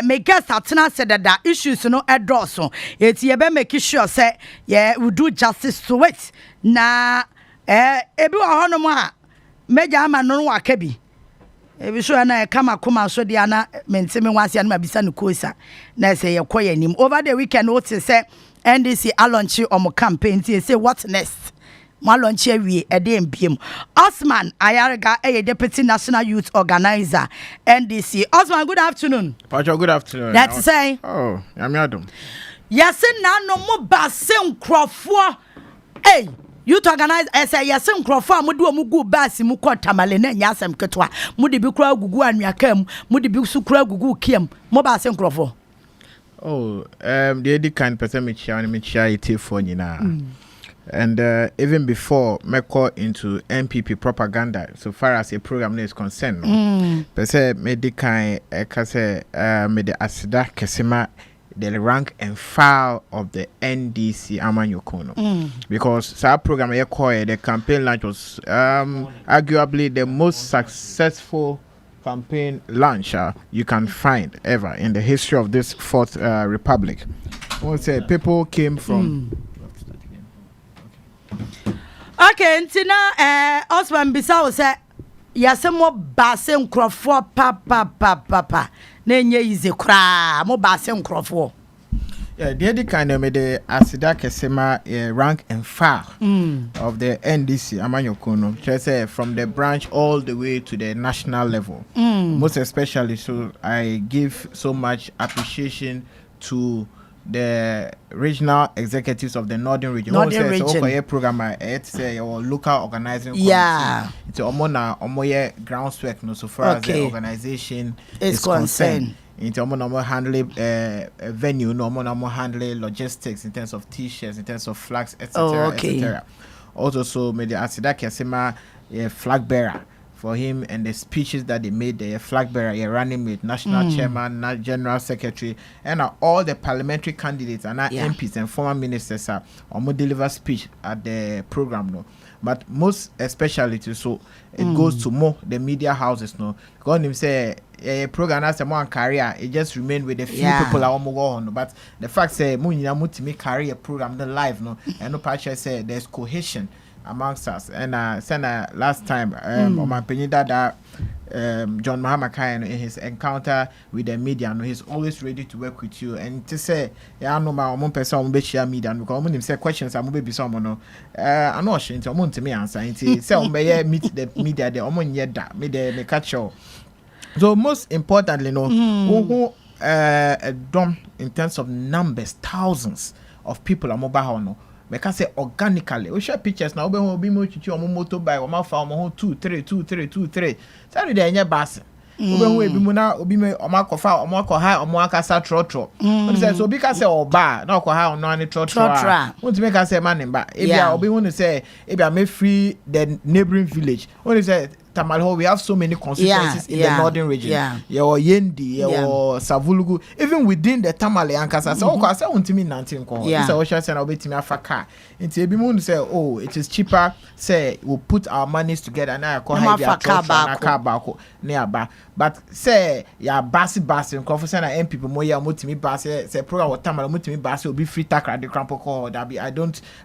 make us atena said that issues no edroso. It's ye be make sure say we do justice to it. Na ebi wa hono mo a meja ama no wa kabi. Ebi so na kama kuma so dia na mentime wanse na mabisa no kosa. Na say ye koye nim. Over the weekend what say NDC launch on campaign say what next? One launch we a day in Osman Ayariga, a deputy National Youth Organiser, NDC. Osman, good afternoon. Pacho, good afternoon. That's say. Oh, I'm Adam. Yes, no more basin crofo. Hey, Youth Organiser, I say yes, some crofo, mudu mugu basi muko tamalene yasem ketwa. Mudi bikra gugu anyakem, mudi bikra gugu kiem, mo basin crofo. Oh, the kind person me share it for you now. And even before me call into MPP propaganda, so far as a program is concerned, per se me the kind kase me the asida kesema the rank and file of the NDC Amanyokono. Because that program the campaign launch was arguably the most successful campaign launch you can find ever in the history of this fourth republic. I want to say people came from okay, ntina Osman Bisao say yasemo base nkrofo papa na enye ize kra mo base nkrofo. Yeah, the kind of the asida kesema rank and file of the NDC Amanyokono, just from the branch all the way to the national level. Most especially, so I give so much appreciation to the regional executives of the northern region. So program it's a local organizing committee. Yeah, it's omoye groundswork no so far as the organization is concerned. It's almost handle venue, no more handle logistics in terms of t-shirts, in terms of flags, etc. etc. Also, so made the Asida Kesema flag bearer for him and the speeches that they made, the flag bearer running with national chairman, general secretary, and all the parliamentary candidates and MPs and former ministers are deliver speech at the program. No, but most especially to so it goes to more the media houses. No, because him say a program as a more career, it just remain with the few people are on. But the fact say mutimi career program the live no, and no patch say there's cohesion amongst us. And send last time on my opinion that John Mahama in his encounter with the media, no, he's always ready to work with you and to say yeah no my own person will share media because when him say questions I'm be someone no I'm not sure into to me answer into say meet the media the omon yeda me the me catch you. So most importantly no who done in terms of numbers, thousands of people are mobile no. We can say organically. We share pictures now. We will be more chichi on motorbike. We might find 2, 3. Sorry, they are bas. We will be muna. We be me. Omako fa. Omako high. Omako sa trotro. We say so. Because say oba. No ko high. No any trotro. Want to make us say man ba. Ebia obi want to say. Ebia me free the neighboring village. Want to say. Tamalho, we have so many constituencies in the northern region. Your Yendi, your Savulugu, even within the Tamale and Kasa. So, I say, want to me 19 call. It's a ocean and I'll be to me a faka. Into Ebimun say, oh, it is cheaper. Say, we'll put our monies together and I call a car back nearby. But say, yeah, Bassi and Conference and people more multi Bassi, say, program what Tamale multi Bassi will be free tack at the Crampo call.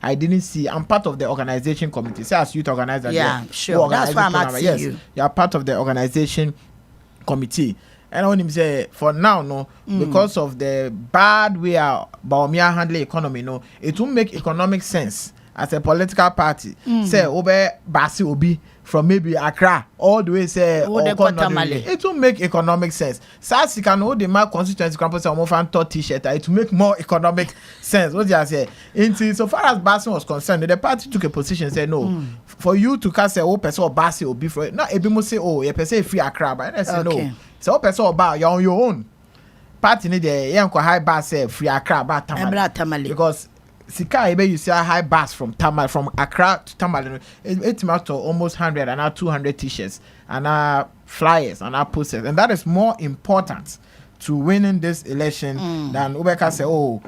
I didn't see. I'm part of the organization committee. Say, as youth organizer. Yeah, sure. That's why I'm asking. You are part of the organization committee. And I want him say for now, no, because of the bad way our Baumia handle economy, no, it won't make economic sense as a political party. Say over Basi Obi from maybe Okrah all the way say it will make economic sense. SAS can hold the mark constituency campus and move and t-shirt. It will make more economic sense. What do you say? So far as Basi was concerned, the party took a position say no. For you to cast a person or Basi or be for it. Not everyone say oh you person free Okrah, but I say no. So person or bar you're on your own. Party need the young high bar say free Okrah bar Tamale because Sika ebe you see a high bus from Okrah to Tamale. It's to almost 100 and now 200 t-shirts and flyers and posters, and that is more important to winning this election than Ubeka say, oh,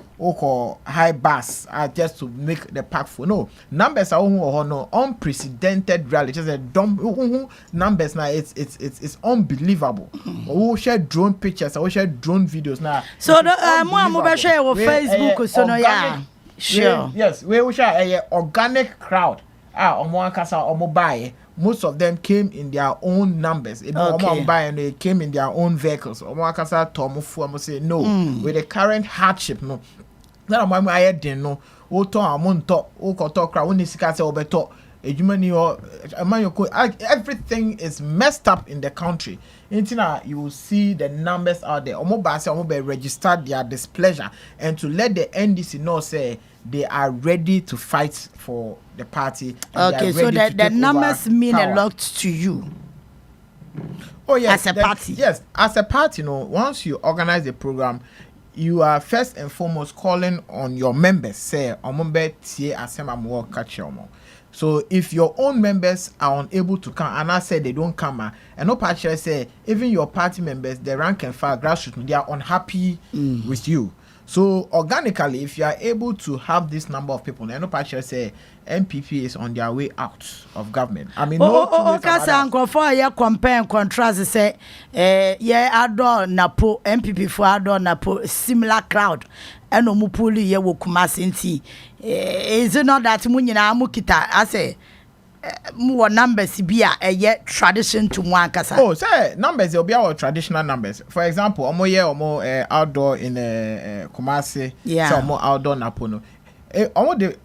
high bars just to make the pack for. No, numbers are no unprecedented rally. Just a dumb numbers now. It's unbelievable. We share drone pictures. We share drone videos now. So the more share on Facebook, so no yeah, sure. Yes, we share a organic crowd. Onua kasa omo buy. Most of them came in their own numbers. And they came in their own vehicles. Say no with the current hardship. No, that I didn't know. Everything is messed up in the country. You will see the numbers out there. Omo registered their displeasure and to let the NDC know say they are ready to fight for the party. Okay, so the numbers mean power. A lot to you. Oh yes, as a party. Yes, as a party, once you organize a program, you are first and foremost calling on your members. Say, so if your own members are unable to come, and I say they don't come, and no party say even your party members, the rank and file grassroots, they are unhappy with you. So organically, if you are able to have this number of people, and no party say MPP is on their way out of government. I mean, compare and contrast. Say, adore Napo MPP for adore Napo similar crowd. And no mupuli ye wo Kumasi. Is it not that munyina mukita? I say. More numbers be a tradition to one kasa. Oh, say numbers will be our traditional numbers. For example, omo outdoor in Kumasi, so more outdoor Napono. The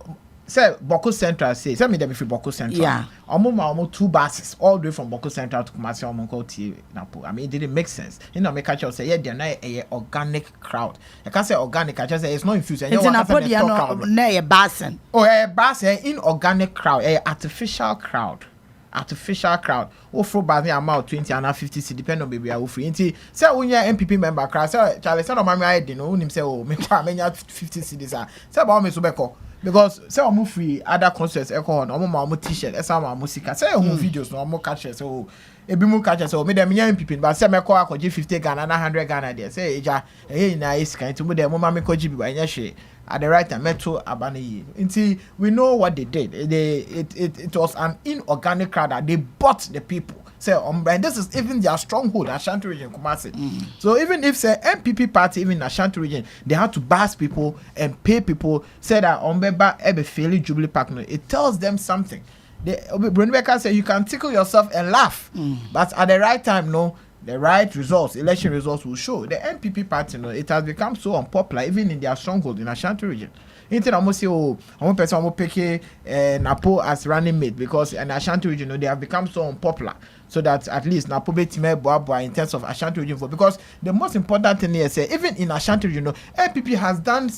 say Boko Central say me there be free Boko Central. Yeah. Omo 2 buses all the way from Boko Central to Kumasi omo call Napo. I mean it didn't make sense. Me catch up say they're not a organic crowd. I can't say organic, I just say it's not infused. It's Napo they are not a basin. Oh, a bus inorganic crowd, artificial crowd. Artificial crowd. Fro basin amount 20 and 50 cedi depend on baby I free. Say when you MPP member crowd, say Charlie say no mama I didn't know him say me 50 cedis say about me so beko. Because say omo free other concerts on omo t-shirt esa omo sika say omo videos no omo catch so ebi mu catch so me dem nya MPP but say me call akoji 50 Ghana na 100 Ghana there say eja na isika nti mu dem mo ma me koji bi ba nya hwe at the right time meto abane yi nti we know what they did. It was an inorganic crowd that they bought the people. And this is even their stronghold, Ashanti region, Kumasi. So even if say MPP party, even Ashanti region, they had to bash people and pay people. Say that Ombeba ebe fairly Jubilee Park. It tells them something. Brunbeka say you can tickle yourself and laugh, but at the right time, the right results, election results will show. The MPP party, it has become so unpopular, even in their stronghold in Ashanti region. Instead, I'm say, I'm person I'm pick Napo as running mate because in Ashanti region, they have become so unpopular. So that at least Napo betime boa in terms of Ashanti region vote. Because the most important thing here say, even in Ashanti region, MPP has done.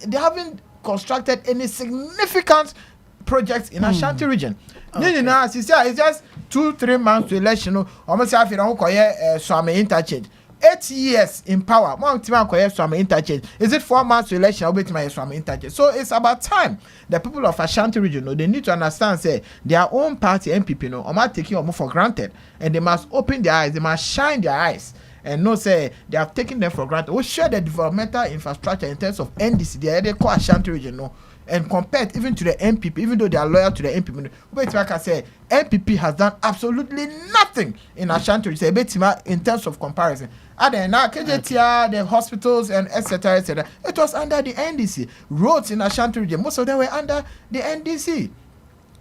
They haven't constructed any significant projects in Ashanti region. It's just 2-3 months to election. Almost half Swami interchange. 8 years in power. Is it 4 months to election? I'll bet my Swami interchange. So it's about time. The people of Ashanti region, they need to understand, say, their own party MPP, are not taking them for granted. And they must open their eyes, they must shine their eyes. And no say they are taking them for granted. We share the developmental infrastructure in terms of NDC, they call Ashanti region, and compared even to the MPP, even though they are loyal to the MPP, but like I say, MPP has done absolutely nothing in Ashanti region in terms of comparison. And then now KJTR, the hospitals and etc. etc. It was under the NDC. Roads in Ashanti region, most of them were under the NDC.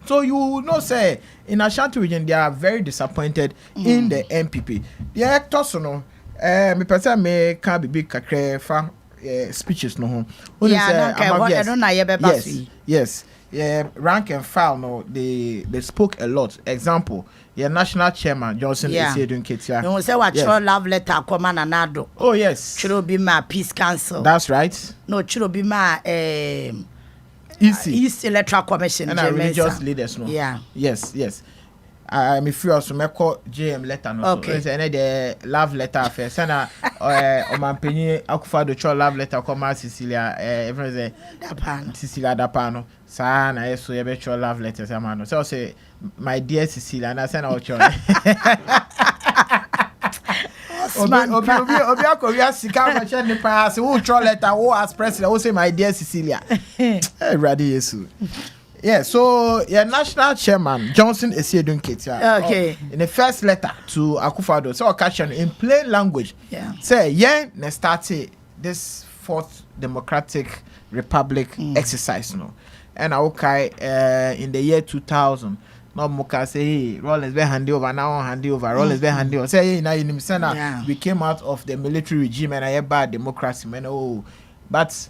So you know, say in Ashanti region, they are very disappointed in the MPP. The actors, me person me can be big kakre speeches no. Yes. Yeah, rank and file they spoke a lot. Example, national chairman Johnson Esiedun Ketia. You say what your love letter come anado. Oh yes. Should be my peace council. That's right. No, should be my East Electoral Commission and religious leaders Yes. I'm free also me call JM letter Okay. So the love letter first. Sana Omanpenyi Akufado cho love letter come Cecilia everyone say Cecilia Dapano. Sana so you bet your love letter samano. So say my dear Cecilia and I send out your Osman. Obi Korea sika machine the pass. Who throw letter? Who as president? Who say my dear Cecilia? Ready Yesu. Yeah, so national chairman Johnson Esiedun Ketia. Okay. In the first letter to Akufo-Addo, so occasion in plain language. Yeah. Say ne started this fourth democratic republic exercise no. And in the year 2000. No muka say hey, Rollins be handy over now, handy over. Rollins be handy over. Say hey, now in him we came out of the military regime and I bad democracy, man. Oh, but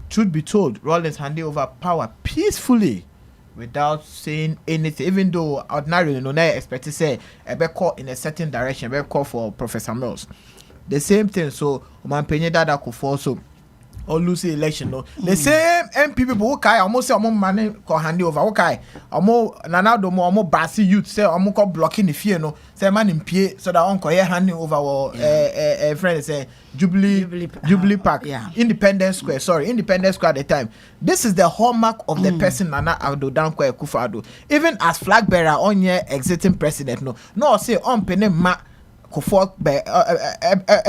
truth be told, Rollins handy over power peacefully without saying anything. Even though ordinarily no expect to say a be call in a certain direction, be call for Professor Mills. The same thing. So man penye dada could also. Or lose the election, no. The same MP people who kai almost say money ko hand over. Okay, nanado mo basi youth say ko blocking the fear no. Say man in pie so that uncle here handing over friend say Jubilee Park. Yeah. Independence Square at the time. This is the hallmark of the person Nana Addo Dankwa Akufo-Addo. Even as flag bearer on your exiting president, no say on penny ma Kufo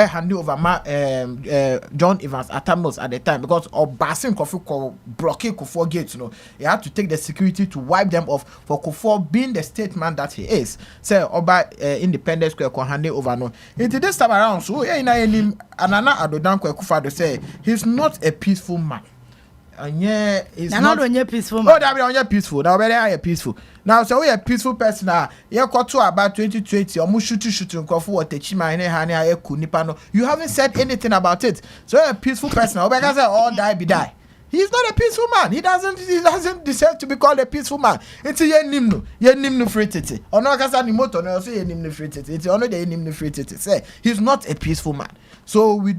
hand over John Evans Atamos at the time because Basin Kofi blocking Kufo gates, he had to take the security to wipe them off for Kufo being the statesman that he is. Say Oba Independence Square hand over no. Into this time around, so Nana Addo Dankwa Akufo-Addo say he's not a peaceful man. And he's not peaceful man. Oh, that be peaceful. Now very peaceful. Now, so we a peaceful person. You got to about 2020. Or shooting You haven't said anything about it. So you're a peaceful person. All die be die. He's not a peaceful man. He doesn't deserve to be called a peaceful man. It's ye nimno free titi. Or no kasa ni moto no say ye nimno free titi. It's only the nimno free titi. Say he's not a peaceful man. So we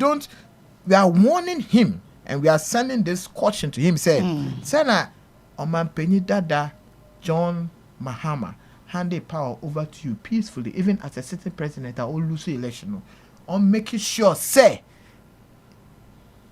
are warning him. And we are sending this caution to him, saying, Sana, Oman Penny Dada, John Mahama, hand the power over to you peacefully, even as a sitting president, I will lose the election. On making sure, say,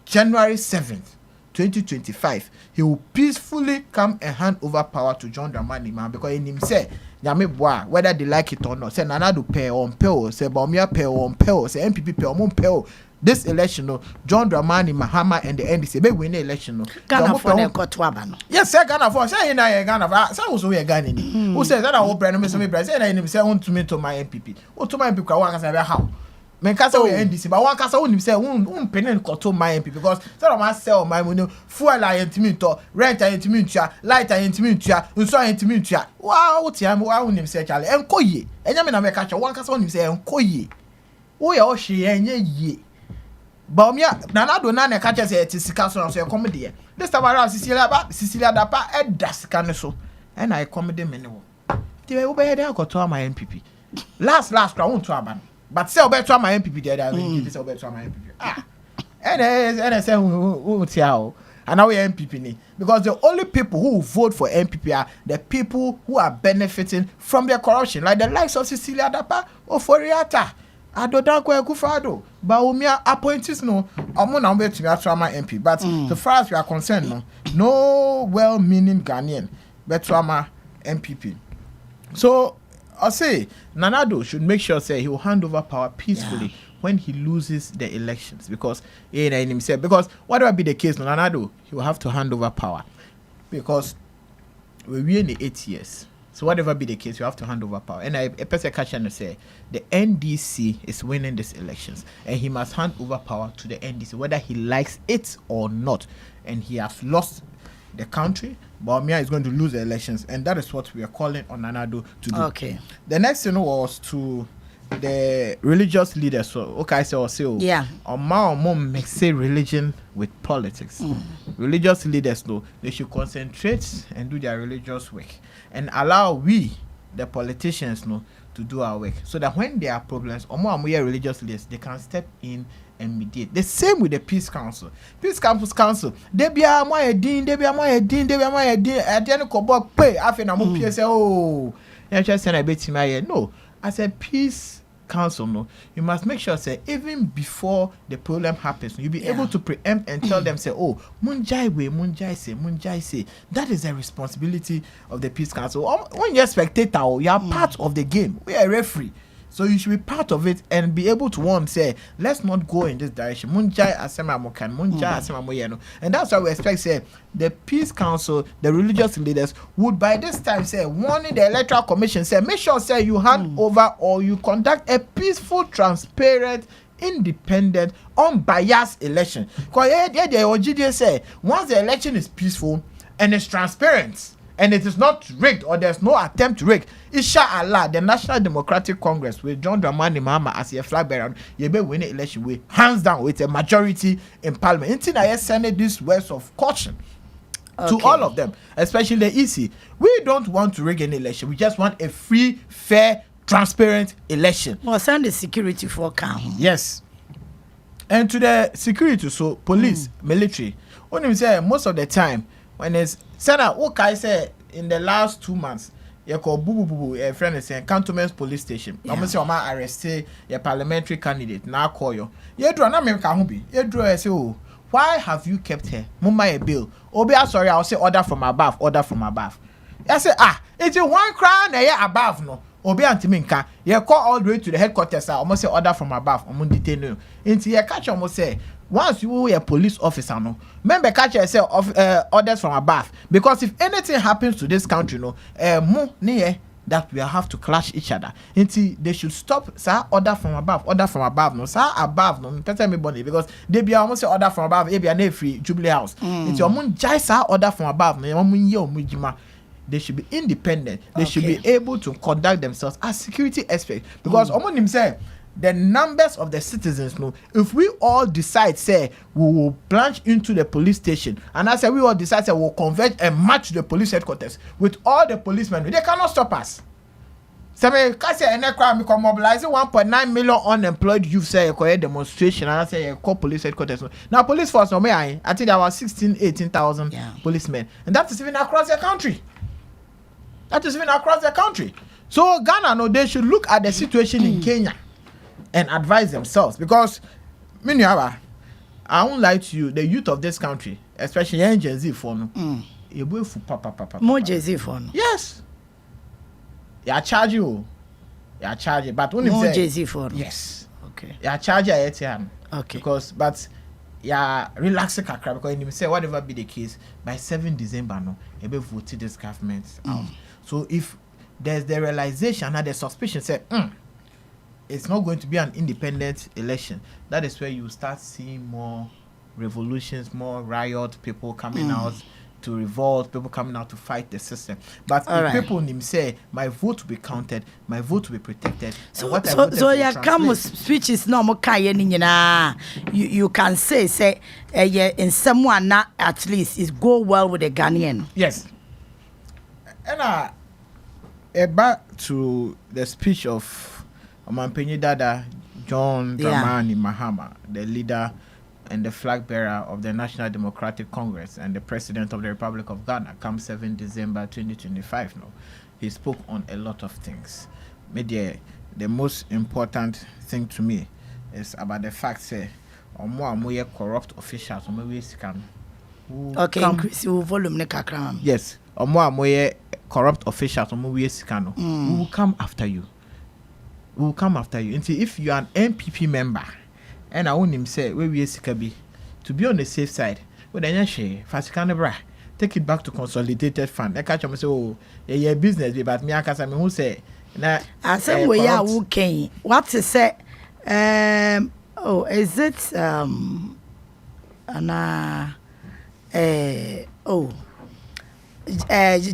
January 7th, 2025, he will peacefully come and hand over power to John Dramani Man, because in him say, whether they like it or not, say, Nana do pay on pay, say, Baumia pay on pay, say, MPP pay on pay. This election, John Dramani Mahama and the NDC be win the election. Ghana for the Kotwaba. Yes, sir, Ghana for say in Ghana. Say also we Ghana. Who says that I will brand me some brand? Say I him say want to me to my MPP. O to my MPP one can how. Men kasa we NDC, but one kasa him say penen koto my MPP because say I must sell my money fuel I intimi to rent I intimi to light I intimi to nso I intimi to. Wow, tiam wa him say chale enkoye. Enya me na me catch one kasa him say enkoye. O ya o hye enye ye. Baumia Nana do na catch us at Sika so comedy. This time around Cecilia Dapa edas caneso. And I comedy many. They will be there got to my MPP. Last I won't to aban. But say obey to my MPP there. I will this obey to my MPP. And I say who tiao. And now we are MPP because the only people who vote for MPP are the people who are benefiting from their corruption, like the likes of Cecilia Dapa or Foriata. Addo Dankwa Akufo-Addo, but Umia appointees no, I'm not wait to be my MP. But so far as we are concerned, no well-meaning Ghanaian, but trauma MPP. So I say Nanado should make sure say he will hand over power peacefully when he loses the elections because because whatever be the case, Nanado he will have to hand over power because we're in the 8 years. So whatever be the case, you have to hand over power. And I person catch and say the NDC is winning these elections, and he must hand over power to the NDC, whether he likes it or not. And he has lost the country. Baumia is going to lose the elections, and that is what we are calling on Nanado to do. Okay. The next thing was to the religious leaders. So okay, so mom mix religion with politics. Religious leaders though, they should concentrate and do their religious work and allow we the politicians to do our work so that when there are problems or more religious leaders they can step in and mediate. The same with the Peace Council. Peace Council. They be a more din at the end of pay after na mo say oh I just send a bit no. As a Peace Council, you must make sure say even before the problem happens, you'll be able to preempt and tell them say, oh, munjai say. That is a responsibility of the Peace Council. When you're a spectator, you are part of the game. We are a referee. So you should be part of it and be able to say, let's not go in this direction. Munjai asema mokan, munjai asema moyeno. And that's why we expect say the Peace Council, the religious leaders would by this time say, warning the Electoral Commission, say, make sure say you hand over or you conduct a peaceful, transparent, independent, unbiased election. Because the say once the election is peaceful and it's transparent and it is not rigged or there's no attempt to rig, inshallah, the National Democratic Congress with John Dramani Mahama as a flag bearer, you be winning election with hands down with a majority in Parliament. Until I send these words of caution to all of them, especially the EC. We don't want to rig an election. We just want a free, fair, transparent election. Well, send the security for count. Yes. And to the security, so police, military, when you say most of the time, when it's said that what I say in the last 2 months, you call boo boo boo, a friend is saying Cantonment police station. I'm going to say I'm arrest a parliamentary candidate. Now call you. You draw na me kahubi. You draw say oh, why have you kept her? Mumma a bill. Obi sorry, I'll say order from above. Order from above. I say it's a one crown a year above no. Obi antiminka. You call all the way to the headquarters. I almost say order from above. I'm going to detain you. Into your catch almost say. Once you were a police officer, no, remember catch yourself of orders from above. Because if anything happens to this country, no, that we have to clash each other. Until they should stop, sir, order from above, no, sir, above, no, better me body because they be almost say order from above, be a free Jubilee House. It's your moon jai, sir, order from above, no, they should be independent. They should be able to conduct themselves as security experts. Because Omon himself, the numbers of the citizens know if we all decide say we will plunge into the police station and I say we all decide say we'll converge and march to the police headquarters with all the policemen, they cannot stop us. So me say any crime we can mobilize 1.9 million unemployed youth say a demonstration and I say a call police headquarters. Now police force no me I think there were 18,000 policemen and that is even across the country. So Ghana no they should look at the situation in Kenya and advise themselves because I won't lie to you, the youth of this country, especially young Gen Z for no, more Gen Z for no. Yes, yeah, charge you, but when more you say Gen Z for no. Yes, okay, yeah, charge you ATM, okay, because but yeah, relax because you say whatever be the case by 7 December no, you be voted this government out. So if there's the realization and the suspicion say it's not going to be an independent election, that is where you start seeing more revolutions, more riot, people coming out to revolt, people coming out to fight the system. But if people say my vote will be counted, my vote will be protected. So yeah, come speeches no more you can say in someone not at least is go well with the Ghanaian. Yes. And back to the speech of Omanpenyi Dada John Dramani Mahama, the leader and the flag bearer of the National Democratic Congress and the President of the Republic of Ghana, come 7 December 2025 now. He spoke on a lot of things. Maybe the most important thing to me is about the fact that more corrupt officials increase your volume nekakram. Yes, more corrupt officials who will come after you. We will come after you. Until if you are an MPP member, and I want him say, where we be to be on the safe side, well, then take it back to consolidated fund. I catch them say, oh, yeah, business, but me, I who say, I said, we are okay. What to say? Is it,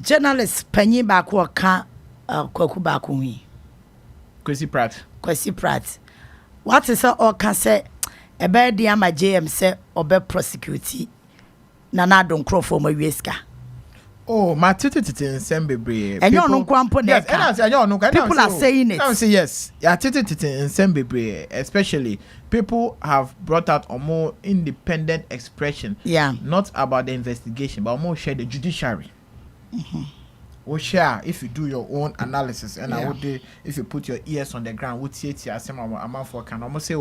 journalist Penny back or can't, Kwaku back we. Kwesi Pratt. What is all can say about the ama JM say or be prosecute Nana don't crow for my whisker. Oh, my Titi in Sembebre. And you know, people are saying it. I say yes. Yeah, Titi in Sembebre, especially people have brought out a more independent expression. Yeah, not about the investigation, but more share the judiciary. Or share if you do your own analysis and I would if you put your ears on the ground would see it as some amount for can almost say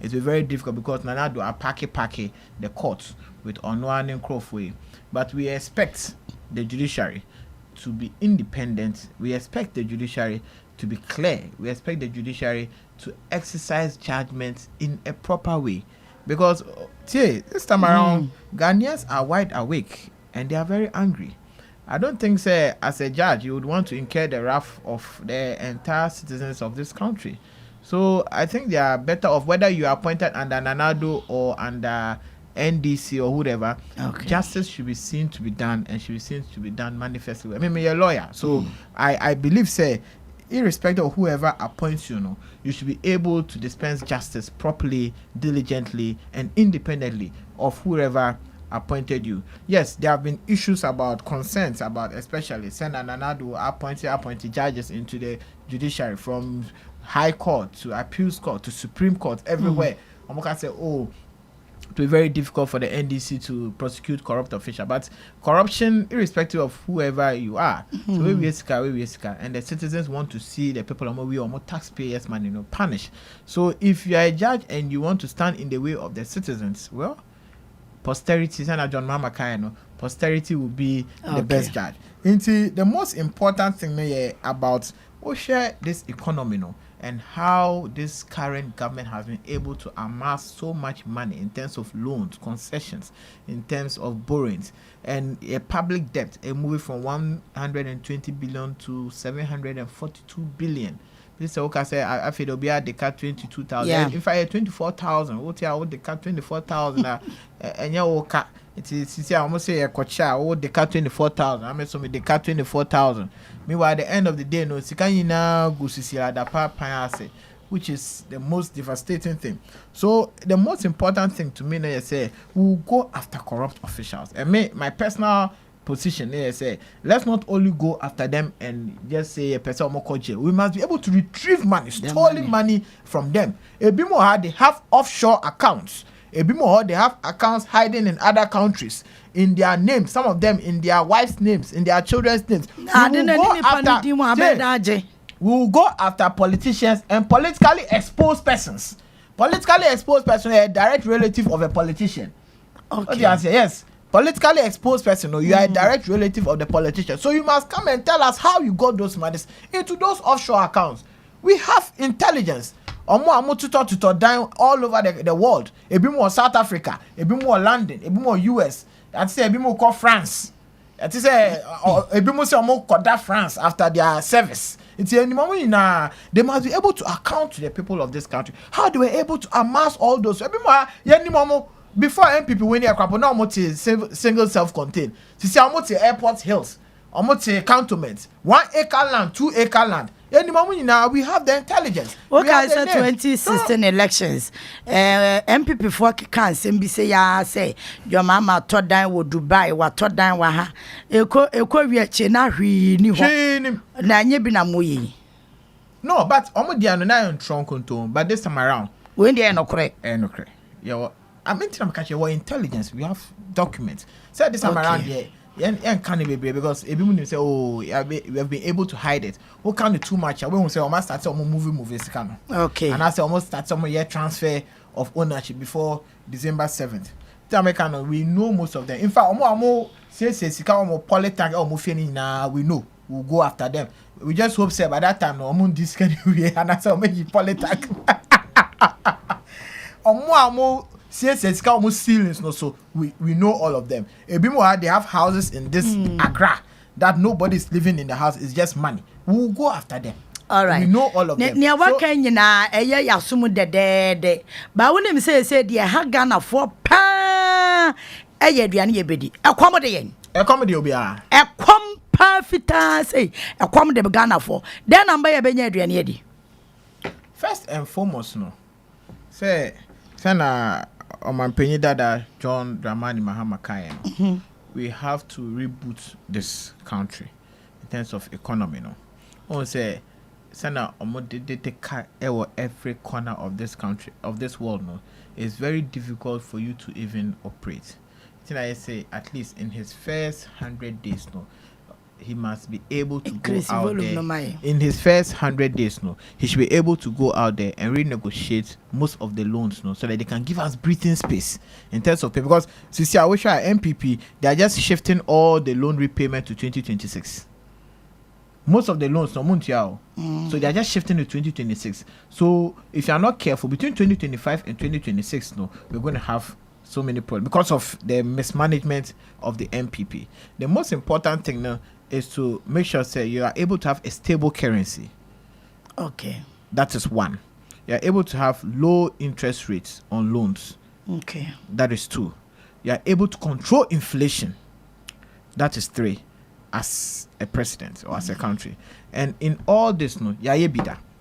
it's very difficult because Nana do a packy the court with Onua and Okrah. But we expect the judiciary to be independent. We expect the judiciary to be clear. We expect the judiciary to exercise judgment in a proper way. Because, this time around, Ghanaians are wide awake and they are very angry. I don't think, say, as a judge, you would want to incur the wrath of the entire citizens of this country. So I think they are better off, whether you are appointed under Nanado or under NDC or whoever. Justice should be seen to be done, and should be seen to be done manifestly. I mean, you're a lawyer, so I believe, say, irrespective of whoever appoints you, you should be able to dispense justice properly, diligently, and independently of whoever appointed you. Yes, there have been issues about consent, about especially Senator Nanado appointed judges into the judiciary, from High Court to Appeals Court to Supreme Court, everywhere. I'm can say, it will be very difficult for the NDC to prosecute corrupt officials. But corruption, irrespective of whoever you are, so we and the citizens want to see the people of we or more taxpayers' money, punished. So if you are a judge and you want to stand in the way of the citizens, well, posterity, John Mama Kayano, posterity will be the best judge. Into the most important thing about this economy, and how this current government has been able to amass so much money in terms of loans, concessions, in terms of borrowings, and a public debt, moving from 120 billion to 742 billion. This is okay. Say I feel they'll be at the cut 22,000. Yeah. If I had 24,000, what I would the cut 24,000. And you will cut. It is almost say a coacha. What the cut 24,000. I mean, so me the cut 24,000. Meanwhile, at the end of the day, no, sikani na gusisi da pa payase, which is the most devastating thing. So the most important thing to me, I say, we will go after corrupt officials. And my personal position here say, let's not only go after them and just say a person more jail. We must be able to retrieve money, stolen money from them. A bit more, they have offshore accounts. A bit more, they have accounts hiding in other countries, in their names, some of them in their wives' names, in their children's names. We will go after politicians and politically exposed persons. Politically exposed person, a direct relative of a politician. Okay. Yes. Politically exposed person, you are a direct relative of the politician. So you must come and tell us how you got those monies into those offshore accounts. We have intelligence. To down all over the world. A bit more South Africa, a bit more London, a bit more US. That's say a bit more called France. That is a bit more called France after their service. It's any moment they must be able to account to the people of this country. How they were able to amass all those? A bit more before MPP when you are now single self-contained. To see how much airport hills, how much cantonments, 1 acre land, 2 acre land. Any moment now we have the intelligence. Okay, so 2016 elections, MPP for can say your mama told down with Dubai, what told down waha. Eko we chena hwi ni ho. Na nye bi na moyi. No, but omo dia no na trunk konto, but this time around. When they no correct. No correct. Yeah, I mean to catch your intelligence. We have documents. So this time around here. And can't be because if people say, we have been able to hide it. What can do too much? I will say, almost start some movies. Okay. And I say, almost start some year transfer of ownership before December 7th. We know most of them. In fact, we know. We'll go after them. We just hope, say, by that time, no, this can be and I say, make politics. Almost ceilings, so we know all of them. A bit more, they have houses in this Okrah that nobody's living in the house. It's just money. We'll go after them. All right. We know all of them. Near what can you now? Yasumu de. But when him say, dear, Hagana for pa Diani bedi. A comedy. A comedy will be a fita say a comedy Ghana for. Then I'm by a Benediani. First and foremost, no. Say, Sana. My penny dada John Dramani Mahama Kayen. We have to reboot this country in terms of economy. No, say, Sana every corner of this country, of this world. No, it's very difficult for you to even operate. I say at least in his first 100 days. No. He must be able to go out there. In his first 100 days, he should be able to go out there and renegotiate most of the loans, so that they can give us breathing space in terms of pay. Because I wish our MPP, they are just shifting all the loan repayment to 2026. most of the loans no muntiao. So they are just shifting to 2026. So if you are not careful, between 2025 and 2026, no, we're going to have so many problems because of the mismanagement of the MPP. The most important thing now is to make sure say you are able to have a stable currency. Okay. That is one. You are able to have low interest rates on loans. Okay. That is two. You are able to control inflation. That is three. As a president or as a country. And in all this, no,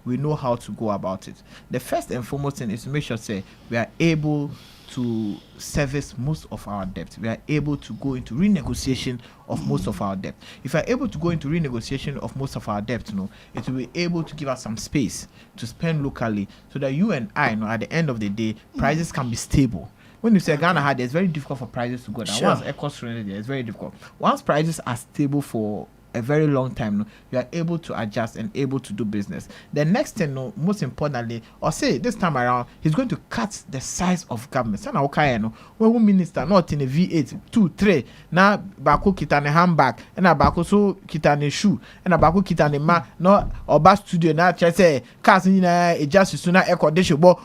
we know how to go about it. The first and foremost thing is to make sure say we are able to service most of our debt. We are able to go into renegotiation of most of our debt. If we are able to go into renegotiation of most of our debt, no, it will be able to give us some space to spend locally so that you and I, no, at the end of the day, prices can be stable. When you say Ghana had, it's very difficult for prices to go down. Sure. Once cost it's very difficult. Once prices are stable for a very long time, no, you are able to adjust and able to do business. The next thing, no, most importantly, or say this time around, he's going to cut the size of government. Sana okay, no, when minister not in a V8, 2, 3, now bako kitane handbag, and a bako so kitane shoe, and a bako kitane ma, no, or bus studio na say, casting a just sooner echo dishable,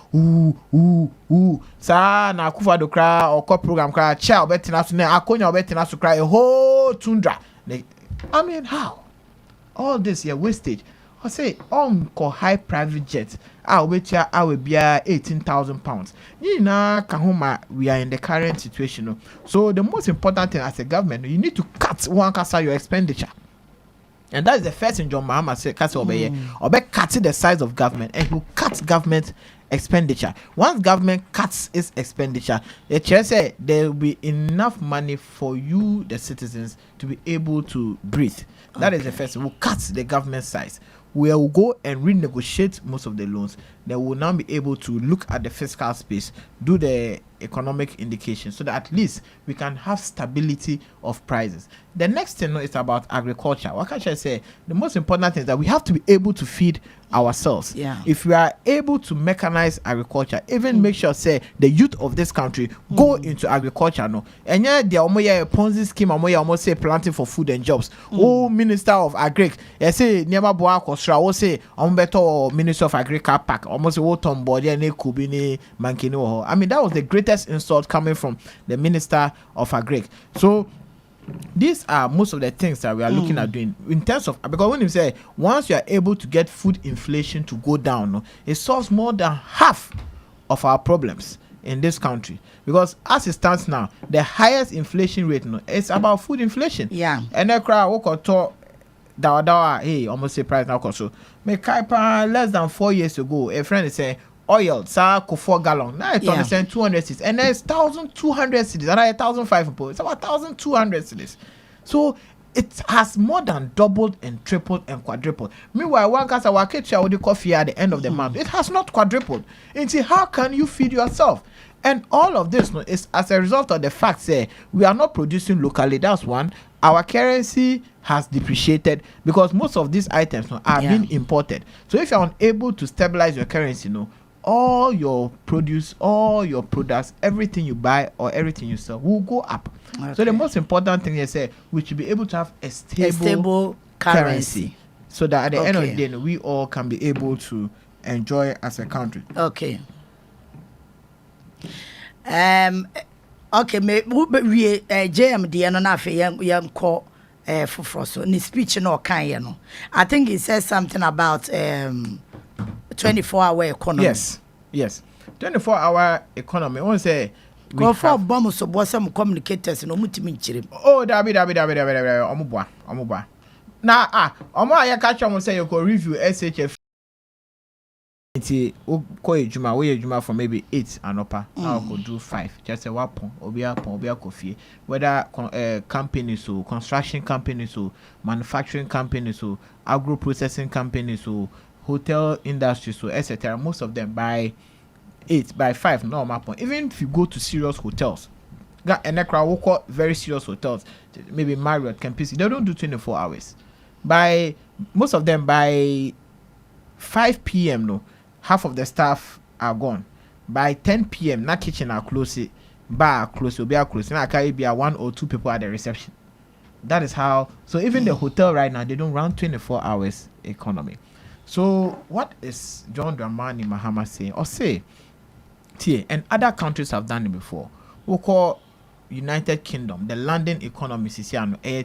sa na kufa do cry or co program cry, child betting us na akonya betting us to cry a whole tundra. I mean, how? All this here wastage. I say, high private jet. I will be 18,000 pounds. You know, Kahoma, we are in the current situation. So the most important thing as a government, you need to cut your expenditure. And that is the first thing John Mahama said, cut the size of government, and you cut government expenditure. Once government cuts its expenditure, the chair said there will be enough money for you, the citizens, to be able to breathe. That is the first thing. We'll cut the government size. We will go and renegotiate most of the loans. They will now be able to look at the fiscal space, do the economic indication, so that at least we can have stability of prices. The next thing is about agriculture. What can I say? The most important thing is that we have to be able to feed ourselves. Yeah. If we are able to mechanize agriculture, even make sure say the youth of this country go into agriculture, no. And yeah, the a Ponzi scheme, almost say planting for food and jobs. Oh, Minister of Agric, I say never boa kostra. I say better Minister of Agriculture pack. Almost a water body and a kubini mankini. I mean, that was the greatest insult coming from the Minister of Agric. So these are most of the things that we are looking at doing in terms of, because when you say once you are able to get food inflation to go down, no, it solves more than half of our problems in this country. Because as it stands now, the highest inflation rate, no, is about food inflation. Yeah. And Okrah what talk dawa hey almost say price now so me kaipa less than 4 years ago a friend is saying oil sa ko 4 gallon now it understand 200 cedis and there's 1,200 cedis and 1,500. It's about 1,200 cedis. So it has more than doubled and tripled and quadrupled. Meanwhile, one case our kitchen with the coffee at the end of the month, it has not quadrupled. And see, how can you feed yourself? And all of this, no, is as a result of the fact that we are not producing locally. That's one. Our currency has depreciated because most of these items, no, are being imported. So if you're unable to stabilize your currency, no, all your produce, all your products, everything you buy or everything you sell will go up. Okay. So the most important thing is we should be able to have a stable currency so that at the end of the day, we all can be able to enjoy as a country. Okay. Okay, we JMD no na fe yam call for so ni speech no kan ye no. I think he said something about 24-hour economy. Yes. 24-hour economy. I want to say go for bomb so boy some communicators no mutimi nchire. Oh, dabi. Omubwa. Na omo aye catch am say you go review SHF. It's ejuma for maybe 8 and upper. Now go do 5. Just a weapon, obia coffee. Whether companies or construction companies or manufacturing companies or agro processing companies or hotel industry, so etc. Most of them by 8, by 5, no mapon. Even if you go to serious hotels, and Okrah very serious hotels, maybe Marriott, Campus, they don't do 24 hours. By most of them by 5 p.m. no, half of the staff are gone. By 10 p.m. na kitchen are closed, bar closed, be closed. Now carry be 1 or 2 people at the reception. that is how. So even the hotel right now, they don't run 24 hours economy. So what is John Dramani Mahama saying? Or say, and other countries have done it before. We call United Kingdom, the London economy is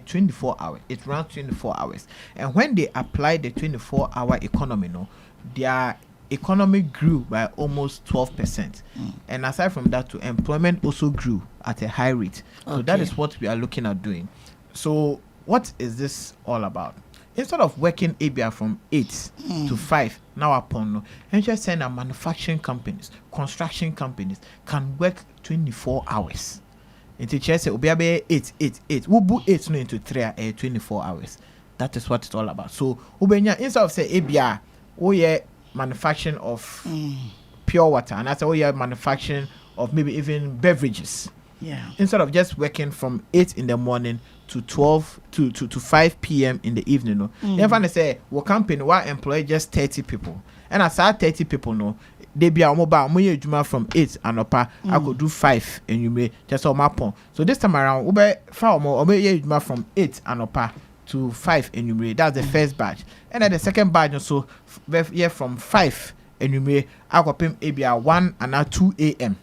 24 hours. It runs 24 hours. And when they apply the 24-hour economy, their economy grew by almost 12%. And aside from that, employment also grew at a high rate. So that is what we are looking at doing. So what is this all about? Instead of working ABR from 8 to 5 now upon, and just saying that manufacturing companies, construction companies can work 24 hours. Into chess, it will be 8. We'll put 8 into 3 24 hours. That is what it's all about. So, instead of say ABR, manufacturing of pure water, and that's manufacturing of maybe even beverages. Yeah. Instead of just working from 8 in the morning to 12 to 5 p.m. in the evening, they say we company we employ just 30 people, and as I 30 people they be mobile from 8 and up I could do 5 and you may just on my point. So this time around we be far more from 8 and up to 5 and you may. That's the first batch, and then the second batch also from 5 and you may I could pay maybe 1 and 2 a.m.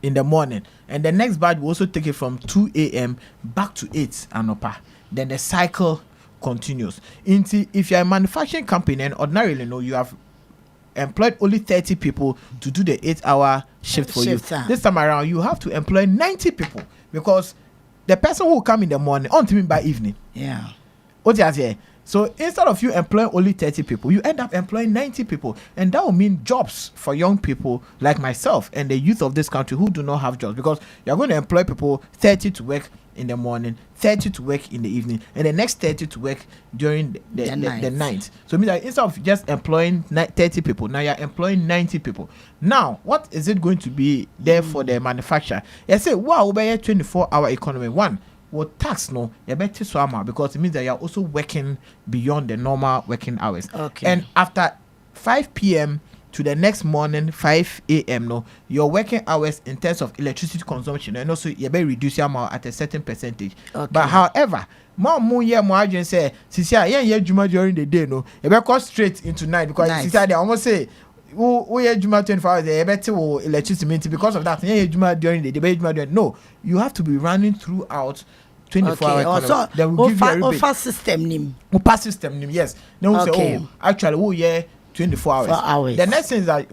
in the morning, and the next batch will also take it from 2 a.m. back to 8 and up. Then the cycle continues. If you're a manufacturing company and ordinarily you have employed only 30 people to do the 8-hour shift for you. This time around, you have to employ 90 people because the person who will come in the morning on to by evening. Yeah. What you say? So instead of you employing only 30 people, you end up employing 90 people, and that will mean jobs for young people like myself and the youth of this country who do not have jobs, because you're going to employ people 30 to work in the morning, 30 to work in the evening, and the next 30 to work during the night. So it means that instead of just employing 30 people, now you're employing 90 people. Now, what is it going to be there for the manufacturer? You say, wow, we'll be a 24-hour economy. One, well, tax you better so because it means that you're also working beyond the normal working hours. Okay. And after 5 p.m. to the next morning 5 a.m. your working hours in terms of electricity consumption, and also you better reduce your amount at a certain percentage. Okay. But however, more agent say during the day you better go straight into night, because they almost say we Juma 24 hours, they better electricity because of that. During the day, no, you have to be running throughout 24 hours. Also, they will give you a offer system name. Yes. They will say, actually, 24 hours. The next thing is that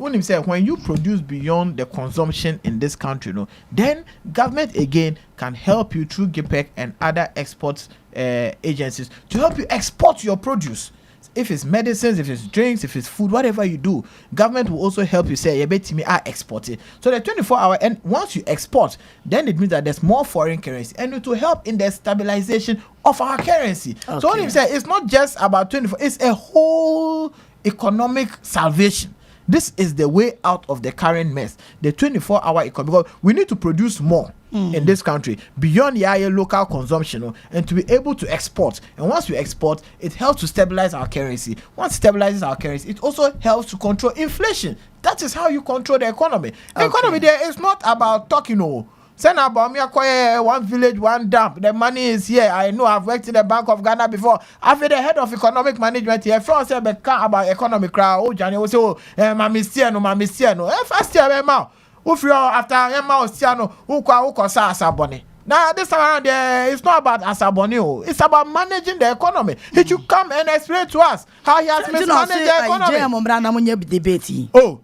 when you produce beyond the consumption in this country, then government again can help you through GPEC and other export agencies to help you export your produce. If it's medicines, if it's drinks, if it's food, whatever you do, government will also help you say, export it. So the 24-hour, and once you export, then it means that there's more foreign currency, and it will help in the stabilization of our currency. Okay. So what you say, it's not just about 24, it's a whole economic salvation. This is the way out of the current mess, the 24-hour economy, because we need to produce more in this country beyond your local consumption, and to be able to export. And once we export, it helps to stabilize our currency. Once it stabilizes our currency, it also helps to control inflation. That is how you control the economy. The economy there is not about talking, Send about me acquire one village, one dump. The money is here. I know I've worked in the Bank of Ghana before. I've been the head of economic management here. First, I about economic crowd. Oh, Johnny was so, Mamistiano. First year, Emma. After Emma Ostiano, who sa Asaboni. Now, this time around there, it's not about Asaboni. It's about managing the economy. He should come and explain to us how he has mismanaged the economy. Oh,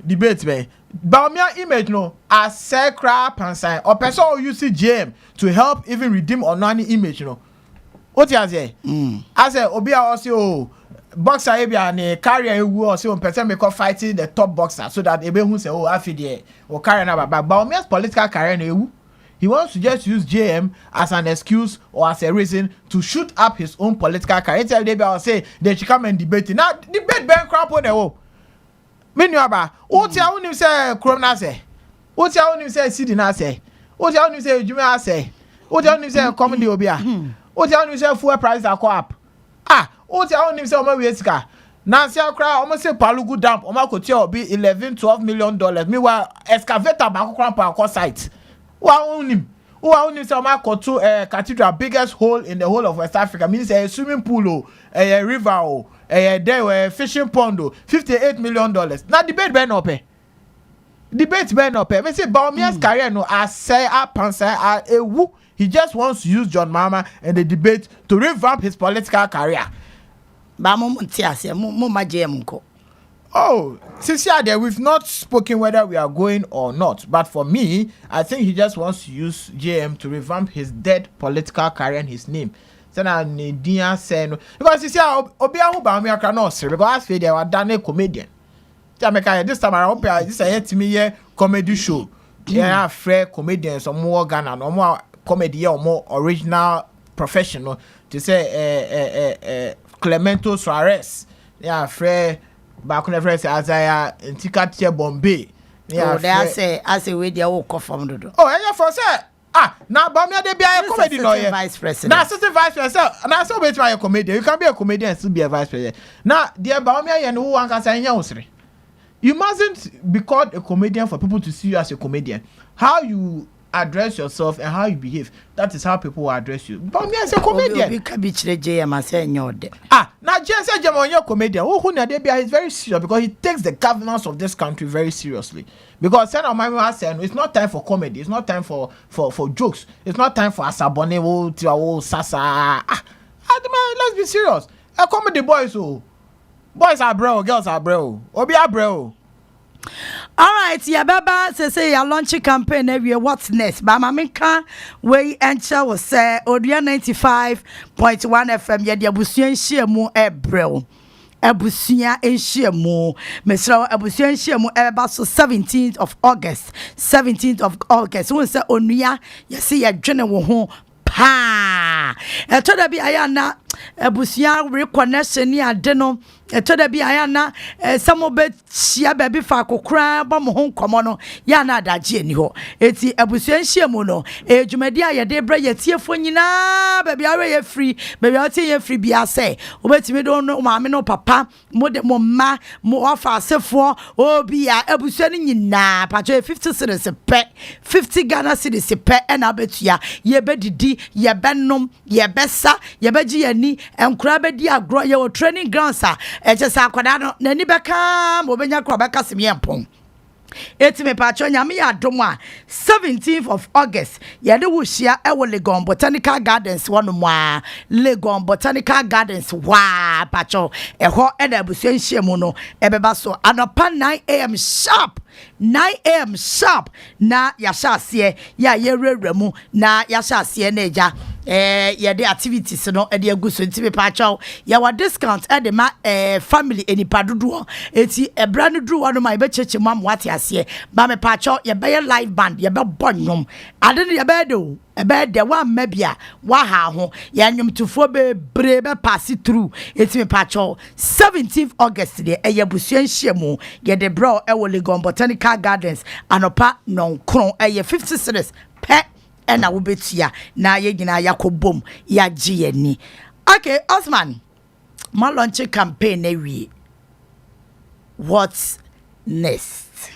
debate, man. But my image as say crap and sign or person who use GM to help even redeem Onua image, What you say? I say Obi also boxer and carrier who also person make fighting the top boxer so that ebe who say afide or carry na but Baumia's political career he wants to just use JM as an excuse or as a reason to shoot up his own political career. Tell they be say they should come and debate. Now debate Ben crap on the Menuaba, what you want to say, Crona say? What you want to say, Sidina say? What you want to say, Juma say? What you want to say, Comedy Obia? What you want to say, fuel price are co-op? What you want to say, Omawiska? Nancy Okrah almost say Palugu dump, Omako be $11-12 million. Meanwhile, excavator back cramp our site. Wow, who are only some to cathedral, biggest hole in the whole of West Africa, means a swimming pool, a river, there were fishing pond, $58 million. Now debate ben up. Debate ben up. Me say Bawumia's career no as say pansa a woo. He just wants to use John Mahama and the debate to revamp his political career. Oh, since there we've not spoken whether we are going or not. But for me, I think he just wants to use JM to revamp his dead political career and his name. So now Nidia saying because you see Obia Bawumia cannot say because I feel they were done a comedian. This time around, this is to me a comedy show. Yeah, fair comedians or more Ghana or more comedy or more original professional to say Clemento Suarez. Yeah, fair. Back on the first Isaiah in Tikatia Bombay. Yeah, they say we dey walk from the. Oh, yeah, for say now Bawumia dey be a comedy lawyer. Vice president. Now assistant vice president. Now so be try a comedian. You can be a comedian and still be a vice president. Now dear Bawumia and who can say nya. You mustn't be called a comedian for people to see you as a comedian. How you address yourself and how you behave, that is how people will address you. But me as a comedian. Now just say you're comedian. He's very serious because he takes the governance of this country very seriously. Because it's not time for comedy. It's not time for jokes. It's not time for asabone sasa. Let's be serious. A comedy boys boys are bro, girls are bro. Obi are bro. All right, yeah, Baba say your launch campaign every what's next. But Mamika we enter was say Odia 95.1 FM ya dia busuan hia mu ebrel. Ebusuan enhia mu. Mesra ebusuan hia mu eba so 17th of August. 17th of August. Won say Onua ya see ya dwene wo ho pa. Etoda bi ayana ebusuan reconnection ni ade no. Etoda bi ayana samobe chia baby fa kokra ba mo ho nkomo no ya na adaje ani ho eti ebusuan hia mu no edwumadi ayede bra yetiefo nyina baby are ye free baby otie ye free bia say obetimi do no maame no papa mo de mo ma mo ofa asefo obi a ebusuan nyina pacho 50 cedis pe 50 Ghana cedis pe na betua ye bedidi ye benom ye besa ye beji ani enkura bedi agro ye wo training grounds a ejesa akwada no nani beka mo benya kro beka semiempon eti me pacho nyame ya dom a 17th of August ye de wo hia e wo Legon Botanical Gardens wono mo a Legon Botanical Gardens wa pacho e ho e da busuan hia mu no e beba so anopa 9 am sharp 9 am sharp na ya hyase ya ye rewra mu na ya hyase na eja ye de activities no e de aguso nti me pacho ya wa discount e de ma family enipa dodo eti ebra no duru wono ma e be cheche mam wate ase ba me pacho ye be live band ye be bonyom ade ne ye be do ebe de wa mabia wa ha ho ya nwumtufo be bre be pass through eti me pacho 17th August de ye busuan hyiamu ye de bro e wo Legon Botanical Gardens anopa nonkron ye 50 cedis pe na wo betua na ye gina yakobom ya gye ni. Okay, Osman, my launch campaign ewie. What's next?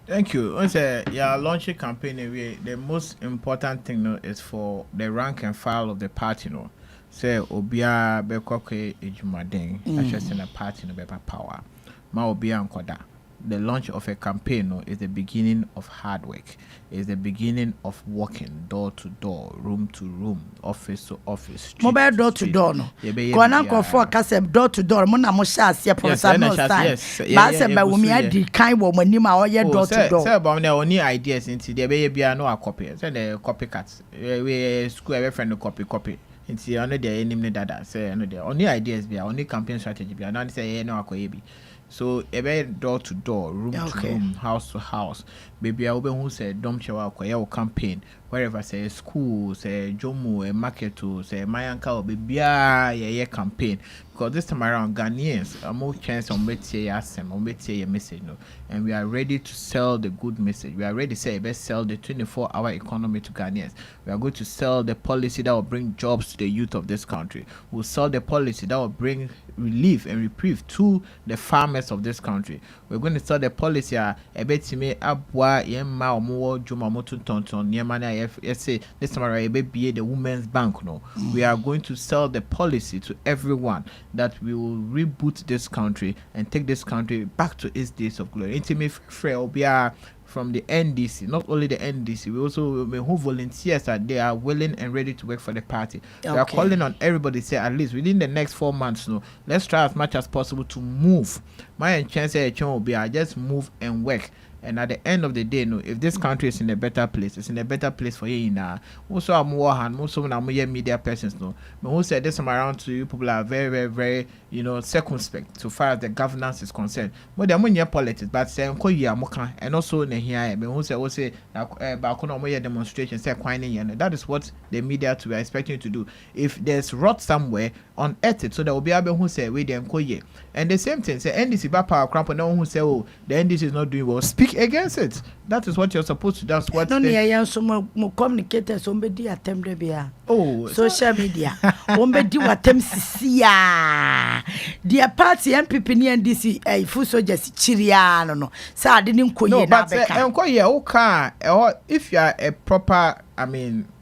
Thank you. Once your launch campaign ewie, the most important thing no is for the rank and file of the party no. Say obia be kwakwe ejumaden, just in a party no be power. Ma obia nkoda. The launch of a campaign no, is the beginning of hard work. Is the beginning of walking door to door, room to room, office to office. Mobile door to door no. Kwana for kasem door to door. Mo na mo sha ase ponsa no time. Ba se ba wo mi adi kan wo mani ma oye door to door. Say ba na oni ideas nti de be bia no a copy. Say the copycat. We school every friend copy. Nti ono de enim ne dada. Say ono de oni ideas bia, oni campaign strategy bia. Na say no akoye bi. So ebe door to door, room to room, house to house. Baby, I will who said Dom Chawa Koya campaign, wherever say school, say Jomu, a market to say Mayanka or baby yeah campaign. Because this time around Ghanaians are more chance on your message no. And we are ready to sell the good message. We are ready to say let's sell the 24-hour economy to Ghanaians. We are going to sell the policy that will bring jobs to the youth of this country. We'll sell the policy that will bring relief and reprieve to the farmers of this country. We're going to sell the policy a bit to me abwa boa yemma omo dwuma moto tonton yemma na say this time around be the women's bank no. We are going to sell the policy to everyone that we will reboot this country and take this country back to its days of glory. Intimate frail be from the NDC, not only the NDC, we also who volunteers that they are willing and ready to work for the party. Okay. We are calling on everybody say at least within the next 4 months, no, let's try as much as possible to move. My chance will be I just move and work. And at the end of the day, no, if this country is in a better place, it's in a better place for you now. Also, I'm more hand, most of them media persons, no. But who said this time around to you, people are very, very, very, circumspect so far as the governance is concerned. But they're more politics, but say, and also in here, but who say, demonstrations, say, that is what the media to be expecting you to do. If there's rot somewhere, unearth it, so there will be able who say, wait, and the same thing, say, NDC, power cramp, and no one who say, oh, the NDC is not doing well. Speak against it. That is what you're supposed to do. That's what no communicators somebody attempt to social media. Somebody attempt to their party MPP and NDC a full soldiers chiriano no. So I didn't call you. No, but if you are a proper,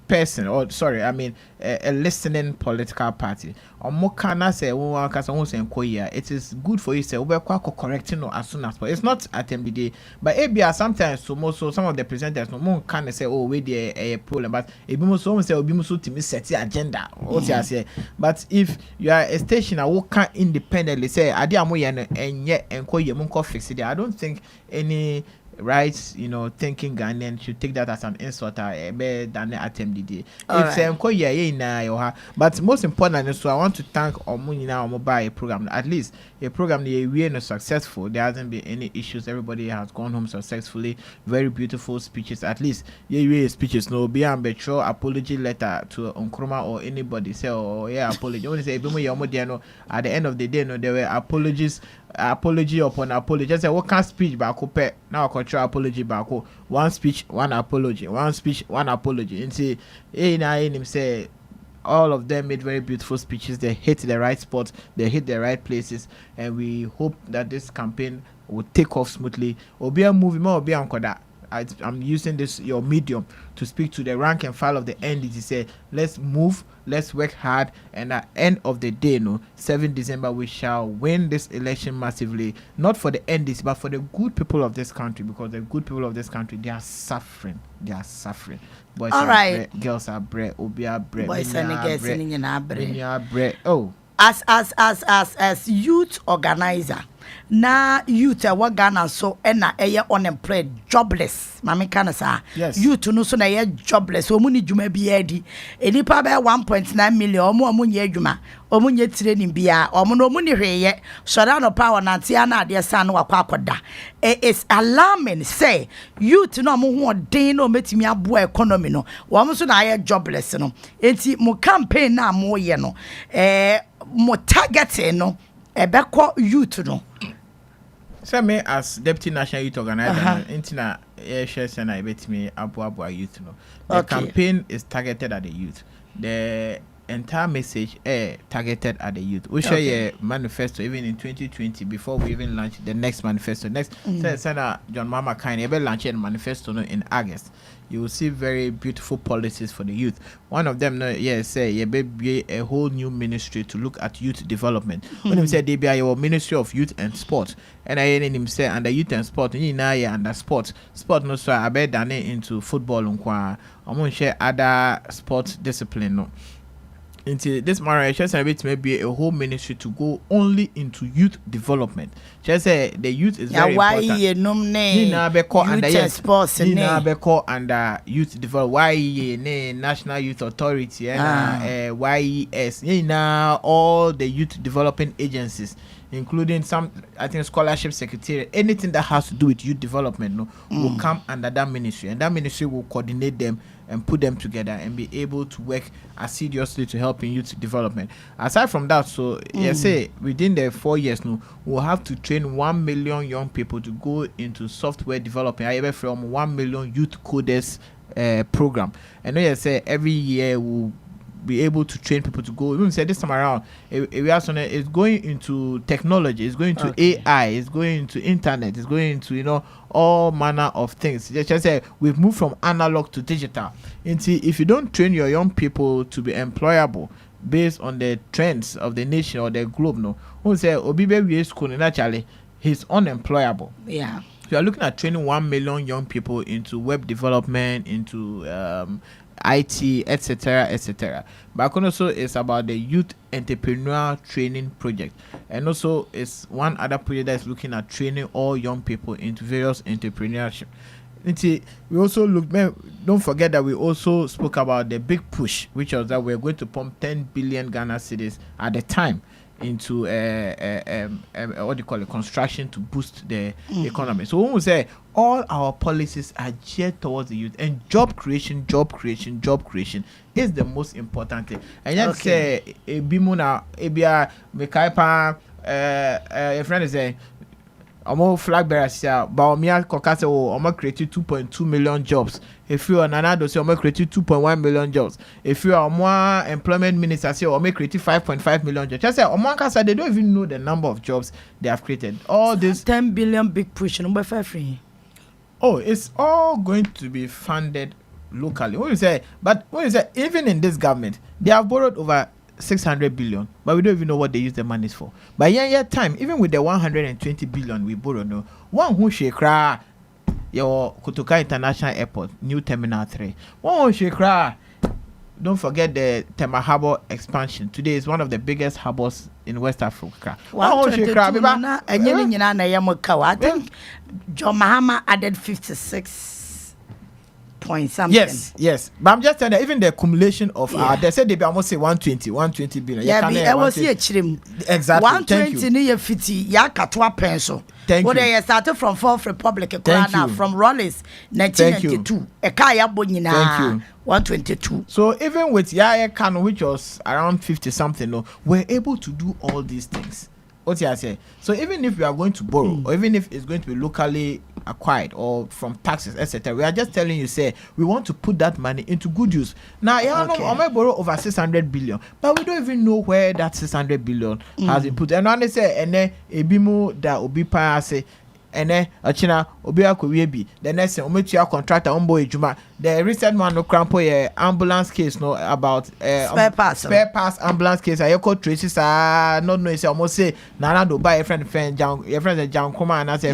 person, or sorry, a listening political party. Or more can I say, it is good for you to say, we're correcting as soon as possible. It's not at MBD, but ABR sometimes some of the presenters no more can say, oh, we a problem, but it be most say, be most to set the agenda. What I say, but if you are a station that can independently say, I and yet and call you fix it, I don't think any right, thinking Ghanaian should take that as an insult better than the attempt did. It's but most importantly, so I want to thank Omunina mobile program. At least a program the we are successful. There hasn't been any issues. Everybody has gone home successfully. Very beautiful speeches. At least speeches. No be ambitious apology letter to Okrah or anybody say apology. Only say at the end of the day, no, there were apology upon apology. Just say what can speech back up now control apology back up. One speech, one apology. One speech, one apology. And say him say all of them made very beautiful speeches. They hit the right spots, they hit the right places, and we hope that this campaign will take off smoothly. Obi a movie more Obi Ankoda. I'm using this your medium to speak to the rank and file of the NDC. Say let's move, let's work hard, and at the end of the day, 7 December we shall win this election massively. Not for the NDC, but for the good people of this country, because the good people of this country, they are suffering. Boys all are right, bread, girls are bread, Obi are bread, boys and girls are bread. Oh, as youth organizer. Na youth what Ghana so na unemployed jobless mama kana sa yes. Youth no so na jobless omu ni dwuma bi adi enipa be 1.9 million omu nye adwuma omu nye training bia omu ni hweye sora no power na tia na ade sa no akwakoda is alarming say youth no omu ho den no metimi abo economy no omu so na jobless no enti mo campaign na mo ye no mo target no ebeko youth no. So me as Deputy National Youth Organiser, intina share say na bet me abo youth no. The campaign is targeted at the youth. The entire message targeted at the youth. We share your manifesto even in 2020 before we even launch the next manifesto. Senator John Mama Kine will launch a manifesto in August. You will see very beautiful policies for the youth. One of them, say be a whole new ministry to look at youth development. When him say they be your Ministry of Youth and Sport, and I hear him say under youth and sport, under sport no so I bet done into football and I'm gonna share other sports discipline no. Into this marriage, just may be a whole ministry to go only into youth development. Just say the youth is very important. Why youth and sports under youth development? Why National Youth Authority and YES? All the youth development agencies, including some, I think, scholarship secretariat, anything that has to do with youth development, will come under that ministry, and that ministry will coordinate them and put them together and be able to work assiduously to help in youth development. Aside from that, so say within the 4 years, we'll have to train 1 million young people to go into software development. I have from 1 million youth coders program. And say every year we'll be able to train people to go. Even say this time around, it's going into technology, it's going to AI, it's going into internet, it's going into all manner of things. Just say we've moved from analog to digital. And see, if you don't train your young people to be employable based on the trends of the nation or the globe, who say Obibe school naturally he's unemployable. Yeah. You are looking at training 1 million young people into web development, into IT, etc., etc. But also it's about the youth entrepreneur training project, and also it's one other project that's looking at training all young people into various entrepreneurship. We also don't forget that we also spoke about the big push, which was that we're going to pump 10 billion Ghana cedis at the time into what do you call it, construction to boost the economy. So when we say all our policies are geared towards the youth, and job creation is the most important thing. And yet say a bimuna ebia mekaipa a friend is saying Omo flag bearers here, but Omia Kokase Omo created 2.2 million jobs. If you are Nanado say Omo created 2.1 million jobs. If you are Omo employment minister say Omo created 5.5 million jobs. Just say Omo Kasa, they don't even know the number of jobs they have created. All this 10 billion big push number 5 free. Oh, it's all going to be funded locally. When you say even in this government, they have borrowed over 600 billion, but we don't even know what they use the money for. But time, even with the 120 billion we borrow, one who Okrah, your Kotoka International Airport, New Terminal 3. One who Okrah, don't forget the Tema Harbour expansion. Today is one of the biggest harbors in West Africa. I think John Mahama added 56 point something. Yes. But I'm just telling you, even the accumulation of they said they be almost say 120 billion. I was here chrim. Exactly. 120 near 50 ya katwa pencil. Thank you. They started from Fourth Republic, Okrah, from Rollins, 1992. Ekaya Bonina 122. So even with Yaya Kano, which was around 50 something, we're able to do all these things. What I say? So even if we are going to borrow, or even if it's going to be locally acquired or from taxes, etc., we are just telling you, say we want to put that money into good use. Now, I might borrow over 600 billion, but we don't even know where that 600 billion has been put. And when they say, and then ebimu da obi pa say, and then achina obi akwebi, the next thing ometia contractor ombo ejuma. The recent one no crampo ambulance case about spare parts ambulance case. I call Tracy not know say almost say Nana do buy a friend your friend John Kuma and I say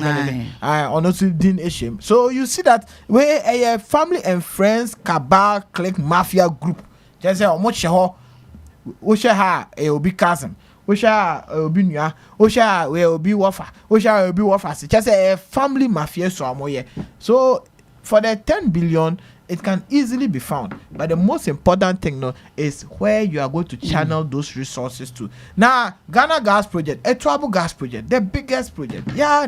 honestly didn't issue. So you see that where a family and friends cabal clique mafia group just say much ho ha a obi cousin. Osha obi nua, Osha we obi wafa, Osha obi wafa. Just a family mafia so amoye. So for the 10 billion, it can easily be found. But the most important thing is where you are going to channel those resources to. Now, Ghana Gas Project, a Trouble Gas Project, the biggest project. Yeah.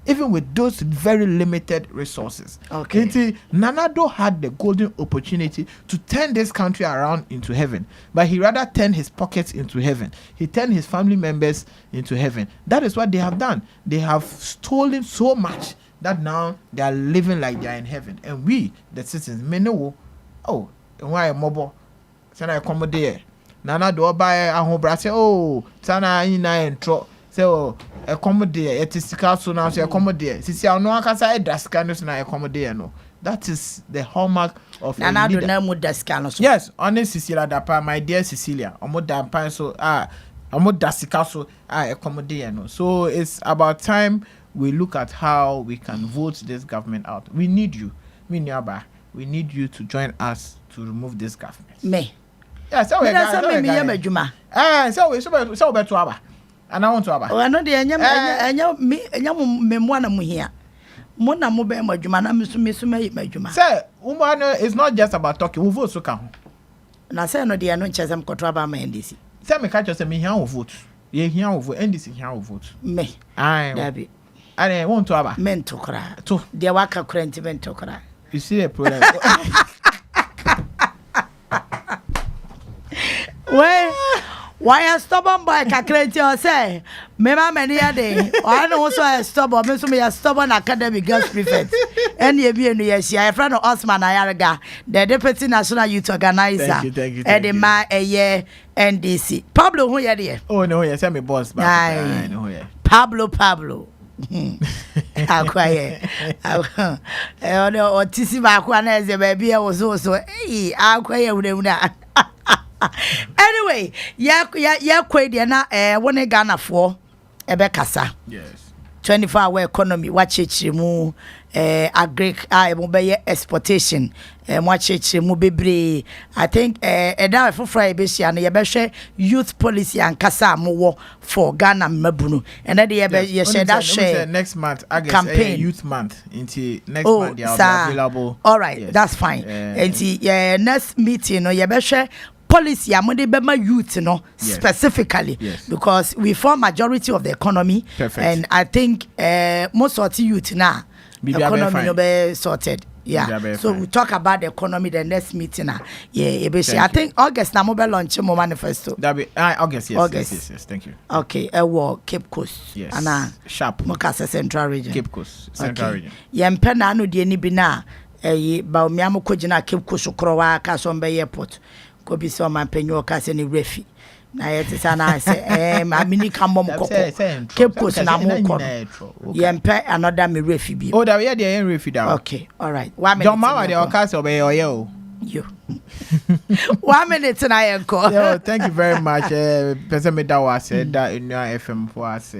Even with those very limited resources. Okay. Nanado had the golden opportunity to turn this country around into heaven. But he rather turned his pockets into heaven. He turned his family members into heaven. That is what they have done. They have stolen so much that now they are living like they are in heaven. And we, the citizens, may know, why a mobile? Sana accommodate. Nana do buy a home brass. Sana in intro. So accommodate. It is so now. So accommodate. See, I know I can say that's kind of accommodate. No, that is the hallmark of Nana do not move the scan. Yes, honest Cecilia Dapa, my dear Cecilia. Omo dampa so omo dasika so accommodate. No, so it's about time we look at how we can vote this government out. We need you, we need you to join us to remove this government. Me. Yeah, so we so better aba. And I want to aba. Oh, I know the me here. Mona mo be madwuma na mesu me madwuma. Say, woman is not just about talking. We vote so can. Na say no dey no nchesem kotro aba ma NDC. Say me catch say me here we vote. Ye here we vote NDC here we vote. Me. Aye. Dabi. I want to aba. Men to kra. To dey waka krenti men to kra. You see the problem. Why a stubborn boy can create your say? Me mama many a day. I know also a stubborn, me a stubborn academic girls prefect. And you be a friend of Osman Ayariga, the Deputy National Youth Organiser. Thank you. And the man a year NDC. Pablo, who you there? Oh no, yes, I'm a boss. I know yeah. Pablo. How quiet. Oh, Titi Bakwana is a baby. I was also, hey, I'll quiet with them. Anyway, quite one Ghana for Ebekasa. Yes. 24-hour economy, watch it remove agri exportation, watch it remove bebre. I think a for Friday and the youth policy and Kasa more for Ghana Mabunu. And then the share that share next month, August campaign youth month into next month they are available. All right, that's fine. And the next meeting, you share policy among the Bema youth, specifically, because we form majority of the economy. Perfect. And I think most of the youth now, economy no be sorted. Yeah. So we talk about the economy the next meeting. I think August na mobile launch mo manifesto. That be August, yes. Thank you. Okay, Cape Coast. Yes. Ana sharp. Mokasa Central Region. Cape Coast, Central Region. Yempe na no de ni bi na ba omiam ko gina Cape Coast krowa ka so mbe airport. Kobi so man penyo ka se ni refi na yete sana se amini kambom kokko Cape Coast na mo ko yempe another me refi bi oh that we the refi down. Okay, all right, 1 minute don't mama the ka se obey oyo you 1 minute na yenko. Yo, thank you very much person me that was that in your FM for us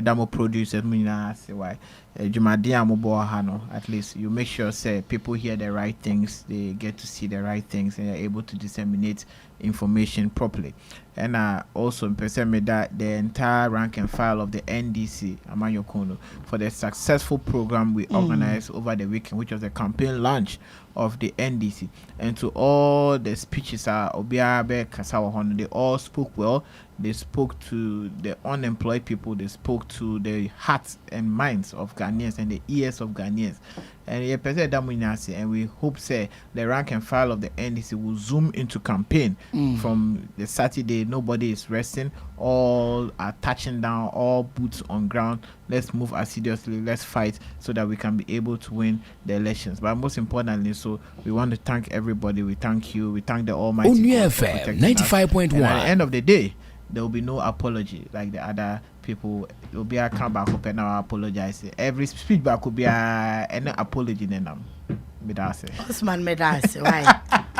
damo producers me na say why Jumadi amobo hano. At least you make sure say people hear the right things, they get to see the right things, and are able to disseminate information properly. And also person me that the entire rank and file of the NDC Amanyokono for the successful program we organized over the weekend, which was the campaign launch of the NDC. And to all the speeches Obiabe Kasawa Hono, they all spoke well. They spoke to the unemployed people. They spoke to the hearts and minds of Ghanaians and the ears of Ghanaians. And we hope say the rank and file of the NDC will zoom into campaign from the Saturday. Nobody is resting. All are touching down. All boots on ground. Let's move assiduously. Let's fight so that we can be able to win the elections. But most importantly, so we want to thank everybody. We thank you. We thank the Almighty. Onua FM 95.1. At the end of the day, there will be no apology like the other people. It will be a comeback up and now apologize. Every speech back will be an apology. Then Osman Medase, why?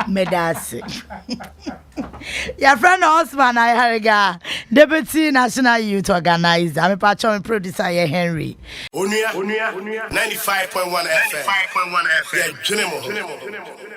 Medase. Your friend Osman Ayariga, Deputy National Youth Organiser. I'm a patron producer here, Henry. Onua 95.1 FM. 95.1 FM. Yeah,